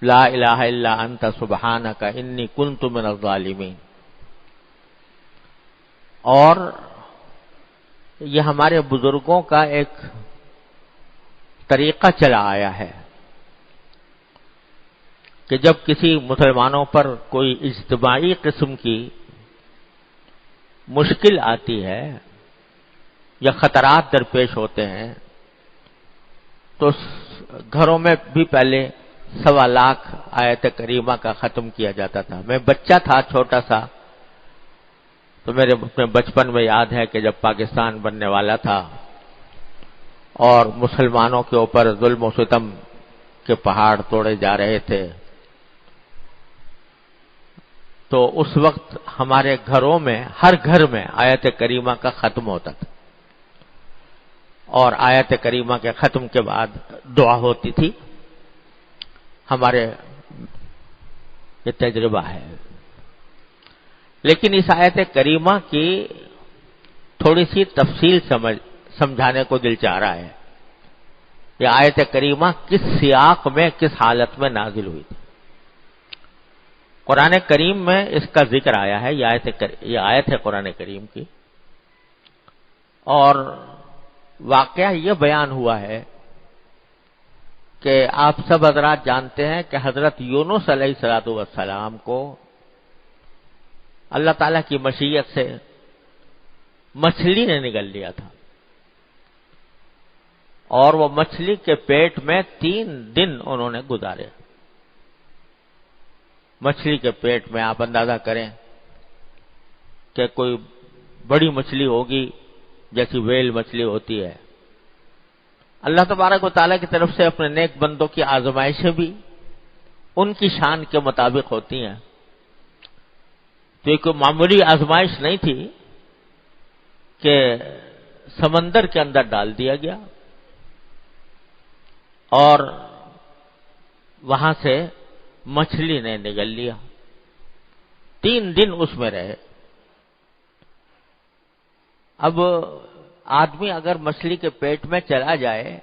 لا الہ الا انت سبحانک انی کنت من الظالمین. اور یہ ہمارے بزرگوں کا ایک طریقہ چلا آیا ہے کہ جب کسی مسلمانوں پر کوئی اجتماعی قسم کی مشکل آتی ہے یا خطرات درپیش ہوتے ہیں تو گھروں میں بھی پہلے 1.25 لاکھ آیت کریمہ کا ختم کیا جاتا تھا. میں بچہ تھا چھوٹا سا تو میرے بچپن میں یاد ہے کہ جب پاکستان بننے والا تھا اور مسلمانوں کے اوپر ظلم و ستم کے پہاڑ توڑے جا رہے تھے تو اس وقت ہمارے گھروں میں ہر گھر میں آیت کریمہ کا ختم ہوتا تھا اور آیت کریمہ کے ختم کے بعد دعا ہوتی تھی. ہمارے یہ تجربہ ہے. لیکن اس آیت کریمہ کی تھوڑی سی تفصیل سمجھانے کو دل چاہ رہا ہے. یہ آیت کریمہ کس سیاق میں کس حالت میں نازل ہوئی تھی. قرآن کریم میں اس کا ذکر آیا ہے. یہ آیت ہے قرآن کریم کی اور واقعہ یہ بیان ہوا ہے کہ آپ سب حضرات جانتے ہیں کہ حضرت یونس علیہ السلام کو اللہ تعالیٰ کی مشیت سے مچھلی نے نگل لیا تھا اور وہ مچھلی کے پیٹ میں 3 دن انہوں نے گزارے. مچھلی کے پیٹ میں آپ اندازہ کریں کہ کوئی بڑی مچھلی ہوگی جیسی ویل مچھلی ہوتی ہے. اللہ تبارک و تعالیٰ کی طرف سے اپنے نیک بندوں کی آزمائشیں بھی ان کی شان کے مطابق ہوتی ہیں. تو یہ کوئی معمولی آزمائش نہیں تھی کہ سمندر کے اندر ڈال دیا گیا اور وہاں سے مچھلی نے نگل لیا. 3 دن اس میں رہے. اب آدمی اگر مچھلی کے پیٹ میں چلا جائے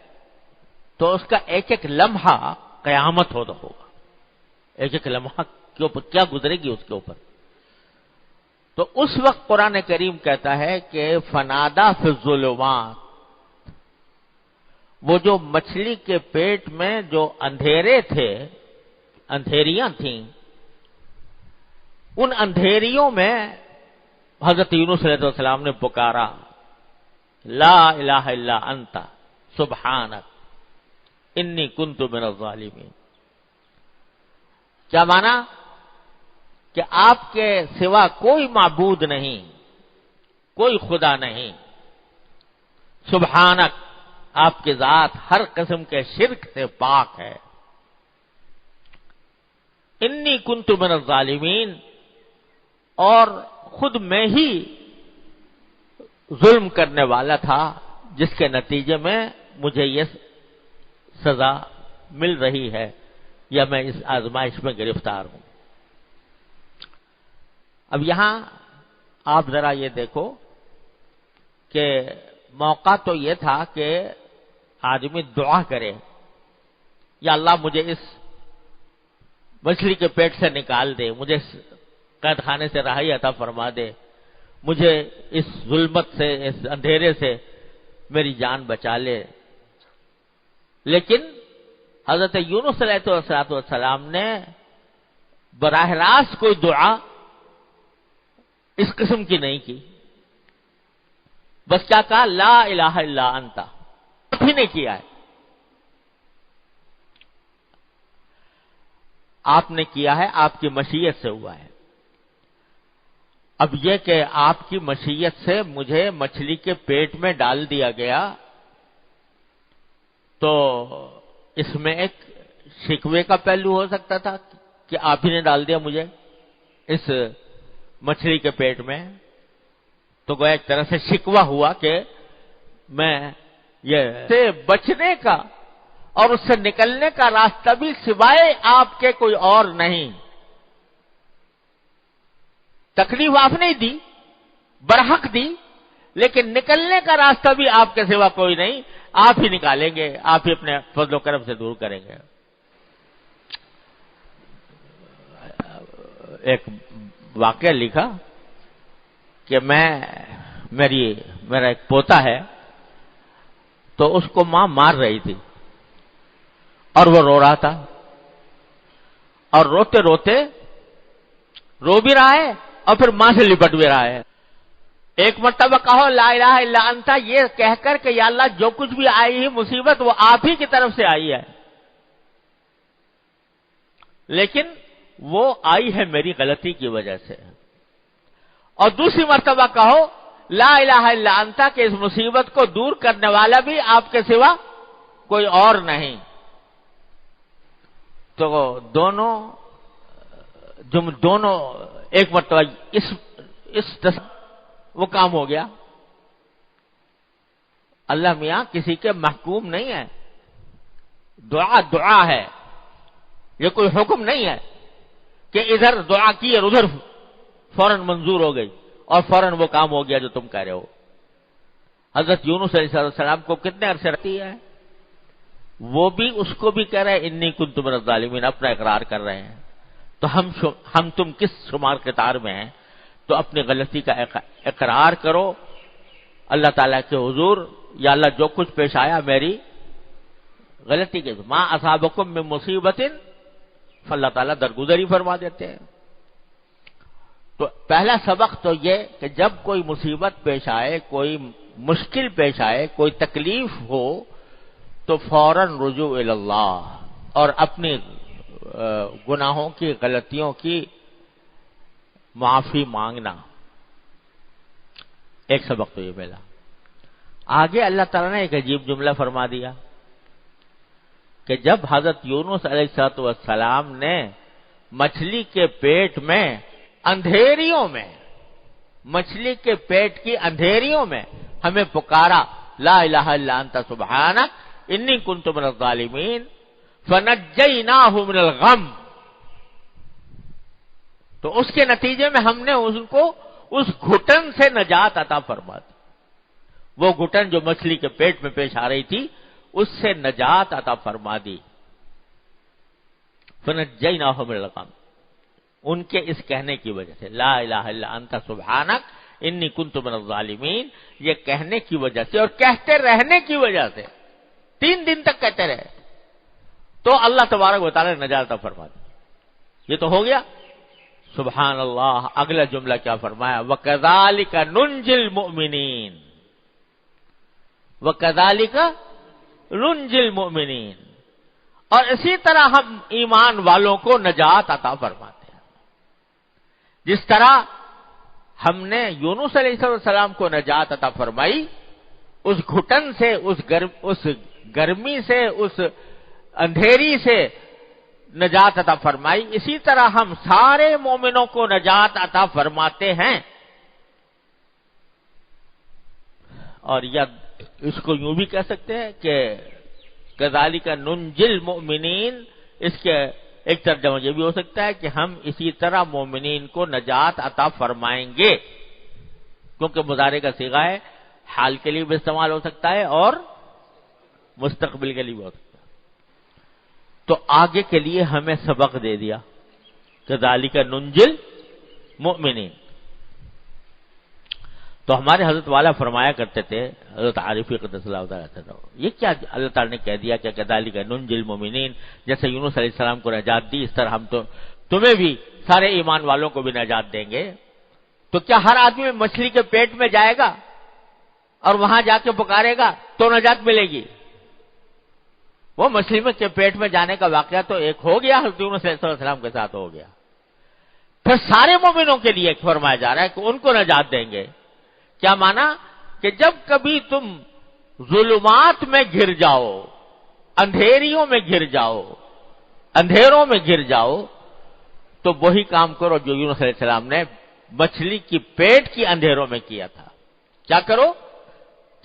تو اس کا ایک ایک لمحہ قیامت ہوگا. ایک ایک لمحہ کے اوپر کیا گزرے گی اس کے اوپر. تو اس وقت قرآن کریم کہتا ہے کہ فنادا فی الظلمات، وہ جو مچھلی کے پیٹ میں جو اندھیرے تھے، اندھیریاں تھیں، ان اندھیریوں میں حضرت یونس علیہ السلام نے پکارا لا الہ الا انت سبحانک انی کنت من الظالمین. کیا مانا کہ آپ کے سوا کوئی معبود نہیں، کوئی خدا نہیں. سبحانک، آپ کی ذات ہر قسم کے شرک سے پاک ہے. انی کنت من الظالمین، اور خود میں ہی ظلم کرنے والا تھا جس کے نتیجے میں مجھے یہ سزا مل رہی ہے یا میں اس آزمائش میں گرفتار ہوں. اب یہاں آپ ذرا یہ دیکھو کہ موقع تو یہ تھا کہ آدمی دعا کرے یا اللہ مجھے اس مچھلی کے پیٹ سے نکال دے، مجھے قید خانے سے رہائی عطا فرما دے، مجھے اس ظلمت سے، اس اندھیرے سے میری جان بچا لے. لیکن حضرت یونس علیہ السلام نے براہ راست کوئی دعا اس قسم کی نہیں کی. بس کیا کہا لا الہ الا انت، بھی نہیں کیا ہے. آپ نے کیا ہے آپ کی مشیت سے ہوا ہے. اب یہ کہ آپ کی مشیت سے مجھے مچھلی کے پیٹ میں ڈال دیا گیا تو اس میں ایک شکوے کا پہلو ہو سکتا تھا کہ آپ ہی نے ڈال دیا مجھے اس مچھلی کے پیٹ میں. تو گویا ایک طرح سے شکوہ ہوا کہ میں یہ سے بچنے کا اور اس سے نکلنے کا راستہ بھی سوائے آپ کے کوئی اور نہیں. تکلیف آپ نہیں دی، برحق دی، لیکن نکلنے کا راستہ بھی آپ کے سوا کوئی نہیں. آپ ہی نکالیں گے، آپ ہی اپنے فضل و کرم سے دور کریں گے. ایک واقعہ لکھا کہ میرا ایک پوتا ہے، تو اس کو ماں مار رہی تھی اور وہ رو رہا تھا، اور روتے روتے رو بھی رہا ہے اور پھر ماں سے لپٹ بھی رہا ہے۔ ایک مرتبہ کہو لا الہ الا انت، یہ کہہ کر کہ یا اللہ جو کچھ بھی آئی ہے مصیبت وہ آپ ہی کی طرف سے آئی ہے، لیکن وہ آئی ہے میری غلطی کی وجہ سے۔ اور دوسری مرتبہ کہو لا الہ الا انت کہ اس مصیبت کو دور کرنے والا بھی آپ کے سوا کوئی اور نہیں۔ تو دونوں ایک مرتبہ وہ کام ہو گیا۔ اللہ میاں کسی کے محکوم نہیں ہے، دعا ہے، یہ کوئی حکم نہیں ہے کہ ادھر دعا کی اور ادھر فوراً منظور ہو گئی اور فوراً وہ کام ہو گیا جو تم کہہ رہے ہو۔ حضرت یونس علیہ السلام کو کتنے عرصے رہتی ہے، وہ بھی اس کو بھی کہہ رہے ہیں انی کنت من الظالمین، اپنا اقرار کر رہے ہیں۔ تو ہم تم کس شمار قطار میں ہیں؟ تو اپنی غلطی کا اقرار کرو اللہ تعالیٰ کے حضور، یا اللہ جو کچھ پیش آیا میری غلطی کے، ما اصابکم من مصیبت، فاللہ تعالیٰ درگزری فرما دیتے ہیں۔ تو پہلا سبق تو یہ کہ جب کوئی مصیبت پیش آئے، کوئی مشکل پیش آئے، کوئی تکلیف ہو، تو فوراً رجوع الی اللہ اور اپنی گناہوں کی، غلطیوں کی معافی مانگنا، ایک سبق تو یہ ملا۔ آگے اللہ تعالیٰ نے ایک عجیب جملہ فرما دیا کہ جب حضرت یونس علیہ السلام نے مچھلی کے پیٹ میں اندھیریوں میں، مچھلی کے پیٹ کی اندھیریوں میں ہمیں پکارا لا الہ الا انت سبحانک انی کنت من الظالمین فنجیناہ من الغم، تو اس کے نتیجے میں ہم نے ان کو اس گھٹن سے نجات عطا فرما دی۔ وہ گھٹن جو مچھلی کے پیٹ میں پیش آ رہی تھی اس سے نجات عطا فرما دی۔ فنجیناہ من الغم، ان کے اس کہنے کی وجہ سے لا الہ الا انت سبحانک انی کنت من الظالمین، یہ کہنے کی وجہ سے اور کہتے رہنے کی وجہ سے 3 دن تک کہتے رہے، تو اللہ تبارک و تعالی نے نجات عطا فرما دی۔ یہ تو ہو گیا۔ سبحان اللہ، اگلا جملہ کیا فرمایا؟ وَكَذَلِكَ نُنْجِي الْمُؤْمِنِينَ، وَكَذَلِكَ نُنْجِي الْمُؤْمِنِينَ، اور اسی طرح ہم ایمان والوں کو نجات عطا فرماتے ہیں۔ جس طرح ہم نے یونس علیہ السلام کو نجات عطا فرمائی، اس گھٹن سے، اس گرمی سے، اس اندھیری سے نجات عطا فرمائی، اسی طرح ہم سارے مومنوں کو نجات عطا فرماتے ہیں۔ اور یا اس کو یوں بھی کہہ سکتے ہیں کہ کذالک ننجی المؤمنین، اس کے ایک ترجمہ یہ بھی ہو سکتا ہے کہ ہم اسی طرح مومنین کو نجات عطا فرمائیں گے، کیونکہ مضارع کا صیغہ ہے، حال کے لیے بھی استعمال ہو سکتا ہے اور مستقبل کے لیے بھی ہو سکتا ہے۔ تو آگے کے لیے ہمیں سبق دے دیا کذالک ننجی المؤمنین۔ تو ہمارے حضرت والا فرمایا کرتے تھے، حضرت عارفی قدس اللہ تعالیٰ عنہ، یہ کیا اللہ تعالیٰ نے کہہ دیا کہ کذالک ننجی المؤمنین، جیسے یونس علیہ السلام کو نجات دی اس طرح ہم تو تمہیں بھی، سارے ایمان والوں کو بھی نجات دیں گے۔ تو کیا ہر آدمی مچھلی کے پیٹ میں جائے گا اور وہاں جا کے پکارے گا تو نجات ملے گی؟ وہ مچھلی کے پیٹ میں جانے کا واقعہ تو ایک ہو گیا، حضرت یونس علیہ السلام کے ساتھ ہو گیا، پھر سارے مومنوں کے لیے فرمایا جا رہا ہے کہ ان کو نجات دیں گے۔ کیا مانا؟ کہ جب کبھی تم ظلمات میں گر جاؤ، اندھیریوں میں گر جاؤ، اندھیروں میں گر جاؤ، تو وہی کام کرو جو یونس علیہ السلام نے مچھلی کی پیٹ کی اندھیروں میں کیا تھا۔ کیا کرو؟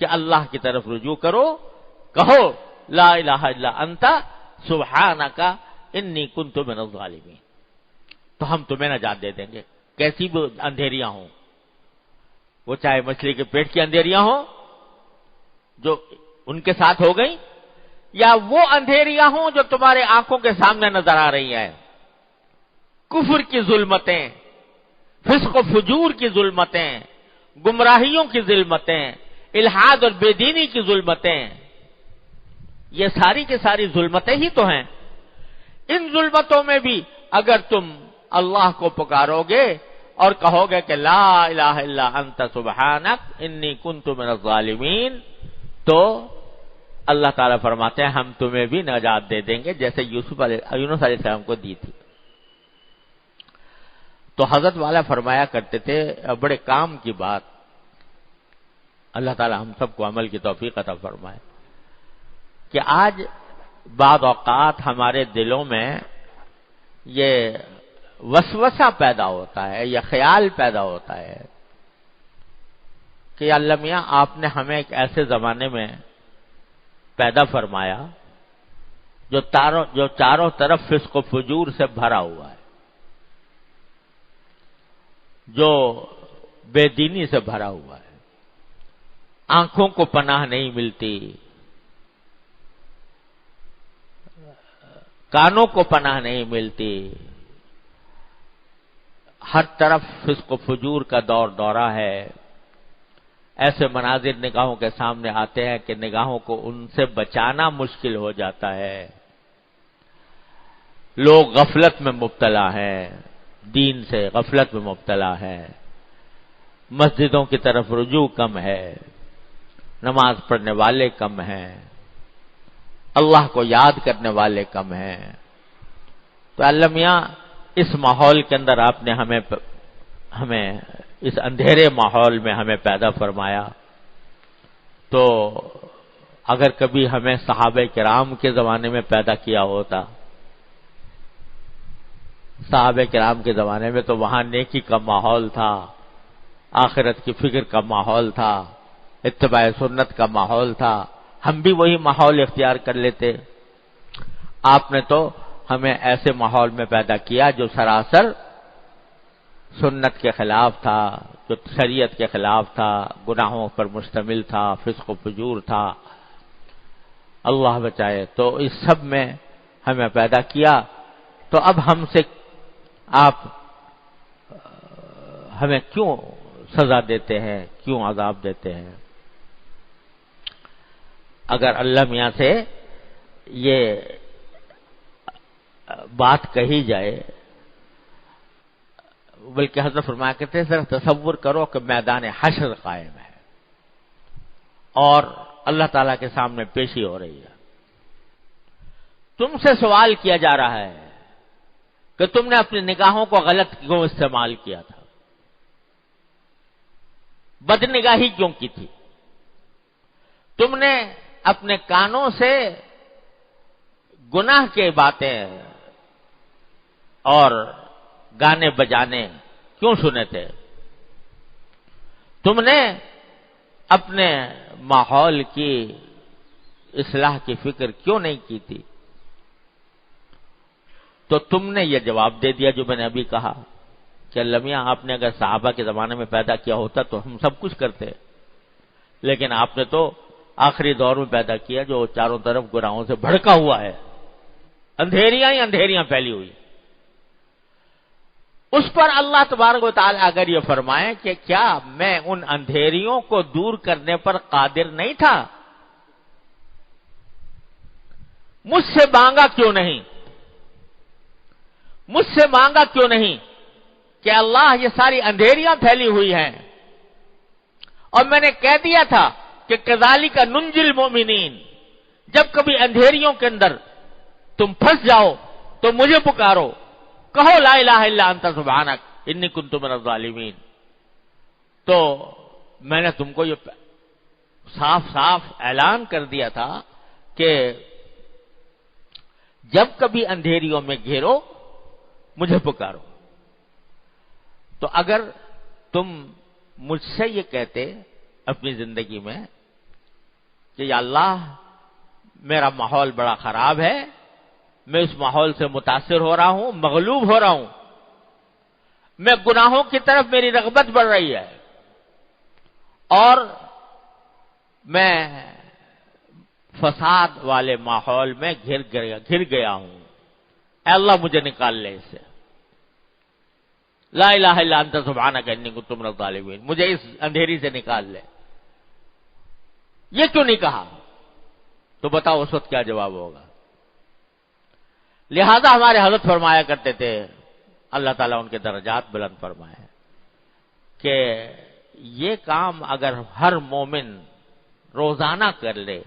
کہ اللہ کی طرف رجوع کرو، کہو لا الہ الا انت سبحانک انی کنت من الظالمین، تو ہم تمہیں نجات دے دیں گے، کیسی بھی اندھیریاں ہوں، وہ چاہے مچھلی کے پیٹ کی اندھیریاں ہوں جو ان کے ساتھ ہو گئیں، یا وہ اندھیریاں ہوں جو تمہارے آنکھوں کے سامنے نظر آ رہی ہیں، کفر کی ظلمتیں، فسق و فجور کی ظلمتیں، گمراہیوں کی ظلمتیں، الحاد اور بے دینی کی ظلمتیں، یہ ساری کی ساری ظلمتیں ہی تو ہیں۔ ان ظلمتوں میں بھی اگر تم اللہ کو پکارو گے اور کہو گے کہ لا الہ الا انت سبحانک انی کنت من الظالمین، تو اللہ تعالیٰ فرماتے ہیں ہم تمہیں بھی نجات دے دیں گے جیسے یونس علیہ السلام کو دی تھی۔ تو حضرت والا فرمایا کرتے تھے، بڑے کام کی بات، اللہ تعالیٰ ہم سب کو عمل کی توفیق عطا فرمائے، کہ آج بعض اوقات ہمارے دلوں میں یہ وسوسہ پیدا ہوتا ہے یا خیال پیدا ہوتا ہے کہ یا اللہ میاں آپ نے ہمیں ایک ایسے زمانے میں پیدا فرمایا جو چاروں طرف فسق و فجور سے بھرا ہوا ہے، جو بے دینی سے بھرا ہوا ہے، آنکھوں کو پناہ نہیں ملتی، کانوں کو پناہ نہیں ملتی، ہر طرف فسق و فجور کا دور دورہ ہے۔ ایسے مناظر نگاہوں کے سامنے آتے ہیں کہ نگاہوں کو ان سے بچانا مشکل ہو جاتا ہے۔ لوگ غفلت میں مبتلا ہیں، دین سے غفلت میں مبتلا ہیں، مسجدوں کی طرف رجوع کم ہے، نماز پڑھنے والے کم ہیں، اللہ کو یاد کرنے والے کم ہیں۔ تو اللہ میاں اس ماحول کے اندر آپ نے ہمیں اس اندھیرے ماحول میں ہمیں پیدا فرمایا، تو اگر کبھی ہمیں صحابہ کرام کے زمانے میں پیدا کیا ہوتا، صحابہ کرام کے زمانے میں تو وہاں نیکی کا ماحول تھا، آخرت کی فکر کا ماحول تھا، اتباع سنت کا ماحول تھا، ہم بھی وہی ماحول اختیار کر لیتے۔ آپ نے تو ہمیں ایسے ماحول میں پیدا کیا جو سراسر سنت کے خلاف تھا، جو شریعت کے خلاف تھا، گناہوں پر مشتمل تھا، فسق و فجور تھا، اللہ بچائے۔ تو اس سب میں ہمیں پیدا کیا، تو اب ہم سے آپ ہمیں کیوں سزا دیتے ہیں، کیوں عذاب دیتے ہیں؟ اگر اللہ میاں سے یہ بات کہی جائے، بلکہ حضرت فرمایا کرتے ہیں ذرا تصور کرو کہ میدان حشر قائم ہے اور اللہ تعالیٰ کے سامنے پیشی ہو رہی ہے، تم سے سوال کیا جا رہا ہے کہ تم نے اپنی نگاہوں کو غلط کیوں استعمال کیا تھا، بد نگاہی کیوں کی تھی، تم نے اپنے کانوں سے گناہ کے باتیں اور گانے بجانے کیوں سنے تھے، تم نے اپنے ماحول کی اصلاح کی فکر کیوں نہیں کی تھی؟ تو تم نے یہ جواب دے دیا جو میں نے ابھی کہا کہ اللہ میاں آپ نے اگر صحابہ کے زمانے میں پیدا کیا ہوتا تو ہم سب کچھ کرتے، لیکن آپ نے تو آخری دور میں پیدا کیا جو چاروں طرف گناہوں سے بھڑکا ہوا ہے، اندھیریاں ہی اندھیریاں پھیلی ہوئی۔ اس پر اللہ تبارک و تعالی اگر یہ فرمائے کہ کیا میں ان اندھیریوں کو دور کرنے پر قادر نہیں تھا، مجھ سے مانگا کیوں نہیں، مجھ سے مانگا کیوں نہیں کہ اللہ یہ ساری اندھیریاں پھیلی ہوئی ہیں، اور میں نے کہہ دیا تھا کہ کذالک ننجی المؤمنین، جب کبھی اندھیریوں کے اندر تم پھنس جاؤ تو مجھے پکارو، کہو لا الہ الا انت سبحانک انی کنت من الظالمین۔ تو میں نے تم کو یہ صاف صاف اعلان کر دیا تھا کہ جب کبھی اندھیریوں میں گھیرو مجھے پکارو۔ تو اگر تم مجھ سے یہ کہتے اپنی زندگی میں کہ یا اللہ میرا ماحول بڑا خراب ہے، میں اس ماحول سے متاثر ہو رہا ہوں، مغلوب ہو رہا ہوں، میں گناہوں کی طرف میری رغبت بڑھ رہی ہے اور میں فساد والے ماحول میں گھر گیا ہوں، اے اللہ مجھے نکال لے اس سے۔ لا الہ الا انت سبحانک انی کنت من الظالمین، مجھے اس اندھیری سے نکال لے، یہ کیوں نہیں کہا؟ تو بتاؤ اس وقت کیا جواب ہوگا؟ لہذا ہمارے حضرت فرمایا کرتے تھے، اللہ تعالیٰ ان کے درجات بلند فرمائے، کہ یہ کام اگر ہر مومن روزانہ کر لے،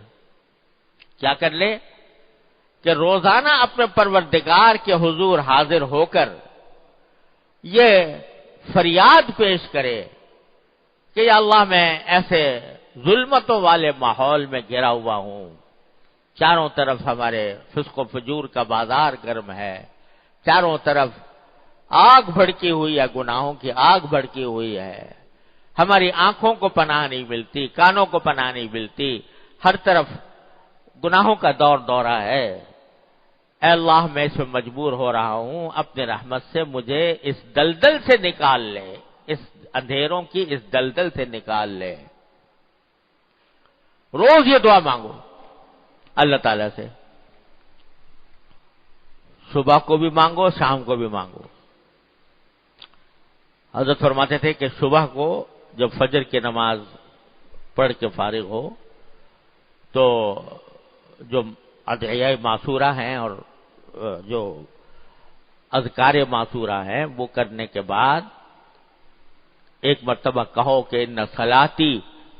کیا کر لے؟ کہ روزانہ اپنے پروردگار کے حضور حاضر ہو کر یہ فریاد پیش کرے کہ یا اللہ میں ایسے ظلمتوں والے ماحول میں گھرا ہوا ہوں، چاروں طرف ہمارے فسق و فجور کا بازار گرم ہے، چاروں طرف آگ بھڑکی ہوئی ہے، گناہوں کی آگ بھڑکی ہوئی ہے، ہماری آنکھوں کو پناہ نہیں ملتی، کانوں کو پناہ نہیں ملتی، ہر طرف گناہوں کا دور دورہ ہے، اے اللہ میں اس میں مجبور ہو رہا ہوں، اپنے رحمت سے مجھے اس دلدل سے نکال لے، اس اندھیروں کی اس دلدل سے نکال لے۔ روز یہ دعا مانگو اللہ تعالیٰ سے، صبح کو بھی مانگو، شام کو بھی مانگو۔ حضرت فرماتے تھے کہ صبح کو جب فجر کی نماز پڑھ کے فارغ ہو تو جو ادعیہ معصورہ ہیں اور جو اذکار معصورہ ہیں وہ کرنے کے بعد ایک مرتبہ کہو کہ ان صلاتی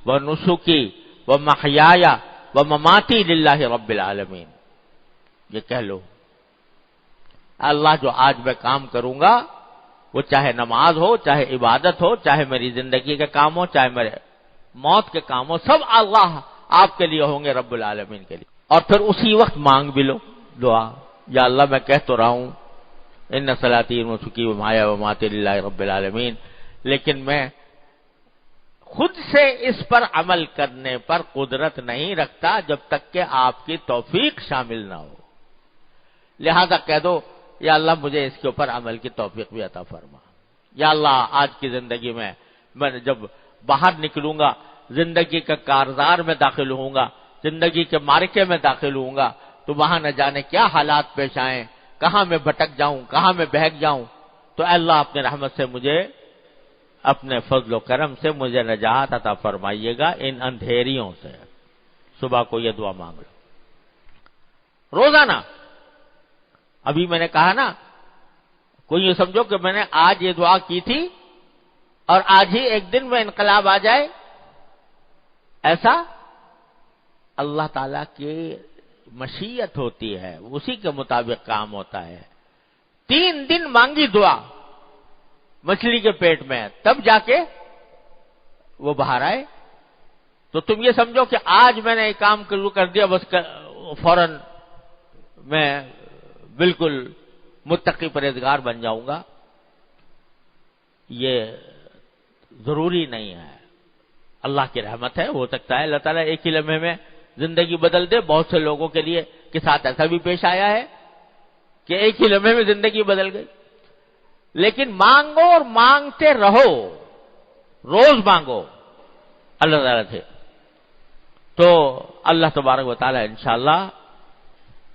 و نسکی و محیای و مماتی للہ رب العالمین، یہ کہہ لو، اللہ جو آج میں کام کروں گا وہ چاہے نماز ہو، چاہے عبادت ہو، چاہے میری زندگی کے کام ہو، چاہے میرے موت کے کام ہو، سب اللہ آپ کے لیے ہوں گے، رب العالمین کے لیے۔ اور پھر اسی وقت مانگ بھی لو دعا، یا اللہ میں کہہ تو رہا ہوں ان صلاتی و نسکی و محیای و مماتی للہ رب العالمین، لیکن میں خود سے اس پر عمل کرنے پر قدرت نہیں رکھتا جب تک کہ آپ کی توفیق شامل نہ ہو، لہذا کہہ دو یا اللہ مجھے اس کے اوپر عمل کی توفیق بھی عطا فرما۔ یا اللہ آج کی زندگی میں جب باہر نکلوں گا، زندگی کا کارزار میں داخل ہوں گا، زندگی کے معرکے میں داخل ہوں گا، تو وہاں نہ جانے کیا حالات پیش آئیں، کہاں میں بھٹک جاؤں، کہاں میں بہک جاؤں، تو اے اللہ اپنے رحمت سے مجھے، اپنے فضل و کرم سے مجھے نجات عطا فرمائیے گا ان اندھیریوں سے۔ صبح کو یہ دعا مانگ لو روزانہ۔ ابھی میں نے کہا نا، کوئی یہ سمجھو کہ میں نے آج یہ دعا کی تھی اور آج ہی ایک دن میں انقلاب آ جائے، ایسا اللہ تعالی کی مشیت ہوتی ہے، اسی کے مطابق کام ہوتا ہے۔ 3 دن مانگی دعا مچھلی کے پیٹ میں، تب جا کے وہ باہر آئے، تو تم یہ سمجھو کہ آج میں نے ایک کام شروع کر دیا بس فوراً میں بالکل متقی پرہیزگار بن جاؤں گا، یہ ضروری نہیں ہے۔ اللہ کی رحمت ہے، ہو سکتا ہے اللہ تعالیٰ ایک ہی لمحے میں زندگی بدل دے۔ بہت سے لوگوں کے لیے کے ساتھ ایسا بھی پیش آیا ہے کہ ایک ہی لمحے میں زندگی بدل گئی، لیکن مانگو اور مانگتے رہو، روز مانگو اللہ تعالیٰ سے، تو اللہ تبارک و تعالیٰ انشاءاللہ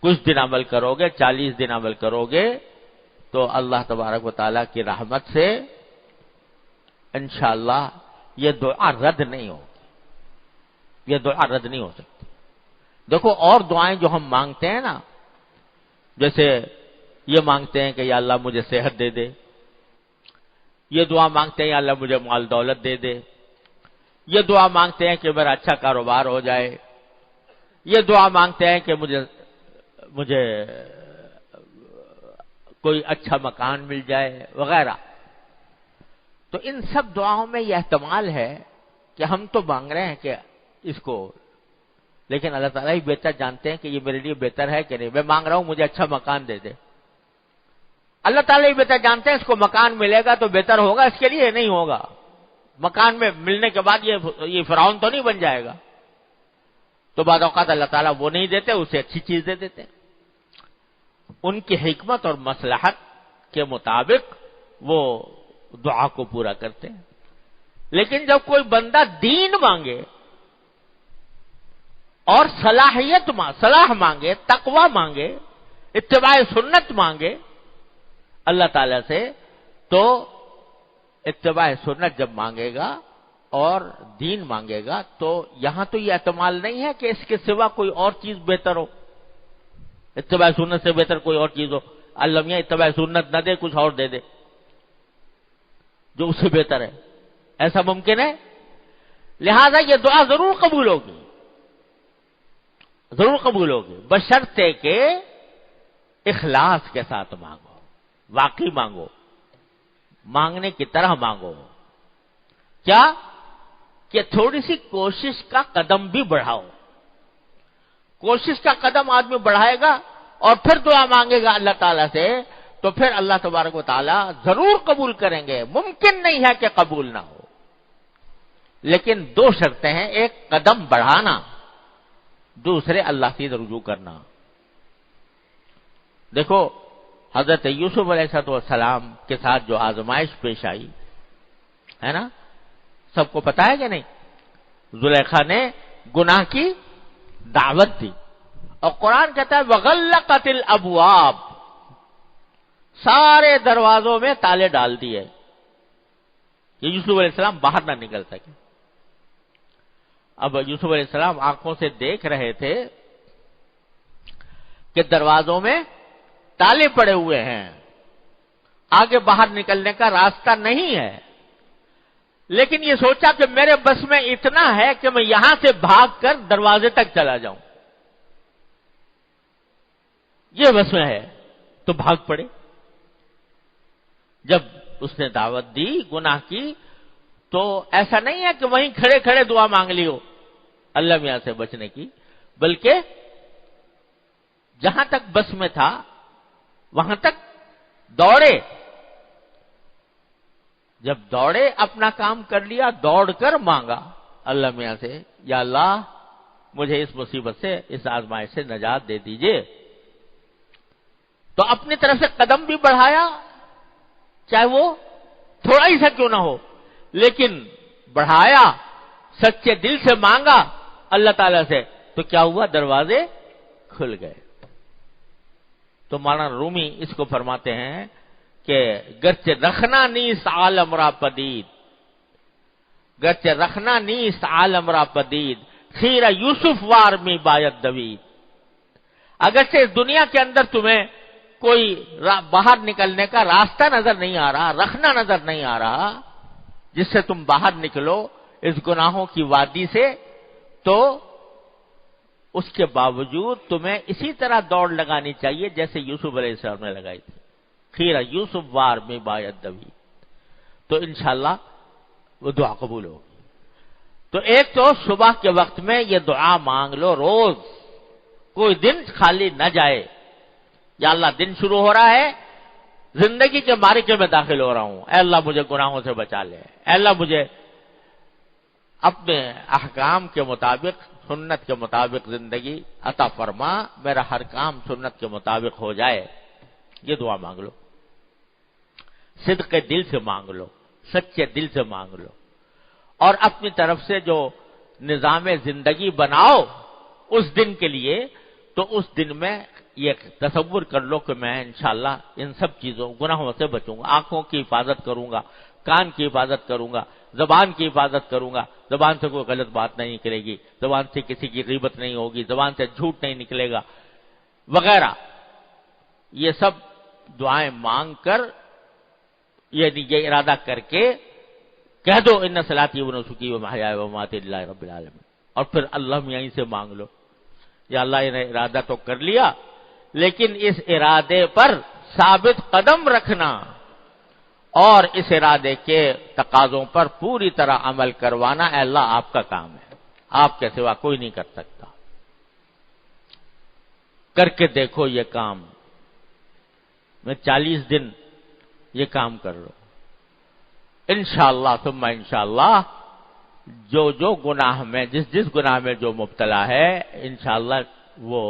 کچھ دن عمل کرو گے، 40 دن عمل کرو گے تو اللہ تبارک و تعالیٰ کی رحمت سے انشاءاللہ یہ دعا رد نہیں ہوگی، یہ دعا رد نہیں ہو سکتی۔ دیکھو اور دعائیں جو ہم مانگتے ہیں نا، جیسے یہ مانگتے ہیں کہ یا اللہ مجھے صحت دے دے، یہ دعا مانگتے ہیں یا اللہ مجھے مال دولت دے دے، یہ دعا مانگتے ہیں کہ میرا اچھا کاروبار ہو جائے، یہ دعا مانگتے ہیں کہ مجھے کوئی اچھا مکان مل جائے وغیرہ۔ تو ان سب دعاؤں میں یہ احتمال ہے کہ ہم تو مانگ رہے ہیں کہ اس کو، لیکن اللہ تعالیٰ ہی بہتر جانتے ہیں کہ یہ میرے لیے بہتر ہے کہ نہیں۔ میں مانگ رہا ہوں مجھے اچھا مکان دے دے، اللہ تعالیٰ ہی بہتر جانتے ہیں اس کو مکان ملے گا تو بہتر ہوگا، اس کے لیے نہیں ہوگا۔ مکان میں ملنے کے بعد یہ فرعون تو نہیں بن جائے گا، تو بعض اوقات اللہ تعالیٰ وہ نہیں دیتے، اسے اچھی چیز دے دیتے، ان کی حکمت اور مصلحت کے مطابق وہ دعا کو پورا کرتے ہیں۔ لیکن جب کوئی بندہ دین مانگے اور صلاح مانگے، تقوی مانگے، اتباع سنت مانگے اللہ تعالیٰ سے، تو اتباع سنت جب مانگے گا اور دین مانگے گا تو یہاں تو یہ احتمال نہیں ہے کہ اس کے سوا کوئی اور چیز بہتر ہو، اتباع سنت سے بہتر کوئی اور چیز ہو، اللہ میاں اتباع سنت نہ دے کچھ اور دے دے جو اس سے بہتر ہے، ایسا ممکن ہے؟ لہذا یہ دعا ضرور قبول ہوگی، ضرور قبول ہوگی، بشرطے کہ اخلاص کے ساتھ مانگو، واقعی مانگو، مانگنے کی طرح مانگو، کیا کہ تھوڑی سی کوشش کا قدم بھی بڑھاؤ، کوشش کا قدم آدمی بڑھائے گا اور پھر دعا مانگے گا اللہ تعالیٰ سے تو پھر اللہ تبارک و تعالیٰ ضرور قبول کریں گے، ممکن نہیں ہے کہ قبول نہ ہو، لیکن دو شرطیں ہیں، ایک قدم بڑھانا، دوسرے اللہ سے رجوع کرنا۔ دیکھو حضرت یوسف علیہ السلام کے ساتھ جو آزمائش پیش آئی ہے نا، سب کو پتا ہے کہ نہیں؟ زلیخا نے گناہ کی دعوت دی اور قرآن کہتا ہے وغلقت الابواب، سارے دروازوں میں تالے ڈال دیے کہ یوسف علیہ السلام باہر نہ نکل سکے۔ اب یوسف علیہ السلام آنکھوں سے دیکھ رہے تھے کہ دروازوں میں تالے پڑے ہوئے ہیں، آگے باہر نکلنے کا راستہ نہیں ہے، لیکن یہ سوچا کہ میرے بس میں اتنا ہے کہ میں یہاں سے بھاگ کر دروازے تک چلا جاؤں، یہ بس میں ہے، تو بھاگ پڑے۔ جب اس نے دعوت دی گناہ کی تو ایسا نہیں ہے کہ وہیں کھڑے کھڑے دعا مانگ لی ہو اللہ میاں سے بچنے کی، بلکہ جہاں تک بس میں تھا وہاں تک دوڑے، جب دوڑے اپنا کام کر لیا، دوڑ کر مانگا اللہ میاں سے یا اللہ مجھے اس مصیبت سے، اس آزمائش سے نجات دے دیجئے، تو اپنی طرف سے قدم بھی بڑھایا، چاہے وہ تھوڑا ہی سا کیوں نہ ہو، لیکن بڑھایا، سچے دل سے مانگا اللہ تعالی سے، تو کیا ہوا؟ دروازے کھل گئے۔ تو مولانا رومی اس کو فرماتے ہیں کہ گرچہ رکھنا نیست عالم را پدید، گرچہ رکھنا نیست عالم را پدید، خیرہ یوسف وار میں باید دوید، اگرچہ اس دنیا کے اندر تمہیں کوئی باہر نکلنے کا راستہ نظر نہیں آ رہا، رکھنا نظر نہیں آ رہا جس سے تم باہر نکلو اس گناہوں کی وادی سے، تو اس کے باوجود تمہیں اسی طرح دوڑ لگانی چاہیے جیسے یوسف علیہ السلام نے لگائی تھی، خیرہ یوسف وار میں باید دوید، تو انشاءاللہ وہ دعا قبول ہوگی۔ تو ایک تو صبح کے وقت میں یہ دعا مانگ لو، روز کوئی دن خالی نہ جائے، یا اللہ دن شروع ہو رہا ہے، زندگی کے معرکے میں داخل ہو رہا ہوں، اے اللہ مجھے گناہوں سے بچا لے، اے اللہ مجھے اپنے احکام کے مطابق، سنت کے مطابق زندگی عطا فرما، میرا ہر کام سنت کے مطابق ہو جائے، یہ دعا مانگ لو، صدق دل سے مانگ لو، سچے دل سے مانگ لو، اور اپنی طرف سے جو نظام زندگی بناؤ اس دن کے لیے، تو اس دن میں یہ تصور کر لو کہ میں انشاءاللہ ان سب چیزوں گناہوں سے بچوں گا، آنکھوں کی حفاظت کروں گا، کان کی حفاظت کروں گا، زبان کی حفاظت کروں گا، زبان سے کوئی غلط بات نہیں نکلے گی، زبان سے کسی کی غیبت نہیں ہوگی، زبان سے جھوٹ نہیں نکلے گا وغیرہ، یہ سب دعائیں مانگ کر یعنی یہ ارادہ کر کے کہہ دو ان صلاتی و نسکی و محیای و مماتی للہ رب العالمین، اور پھر اللہ میاں سے مانگ لو یا اللہ نے ارادہ تو کر لیا لیکن اس ارادے پر ثابت قدم رکھنا اور اس ارادے کے تقاضوں پر پوری طرح عمل کروانا، اے اللہ آپ کا کام ہے، آپ کے سوا کوئی نہیں کر سکتا، کر کے دیکھو یہ کام، میں 40 دن یہ کام کر لو، انشاءاللہ ثم انشاءاللہ جو گناہ میں جس گناہ میں جو مبتلا ہے انشاءاللہ وہ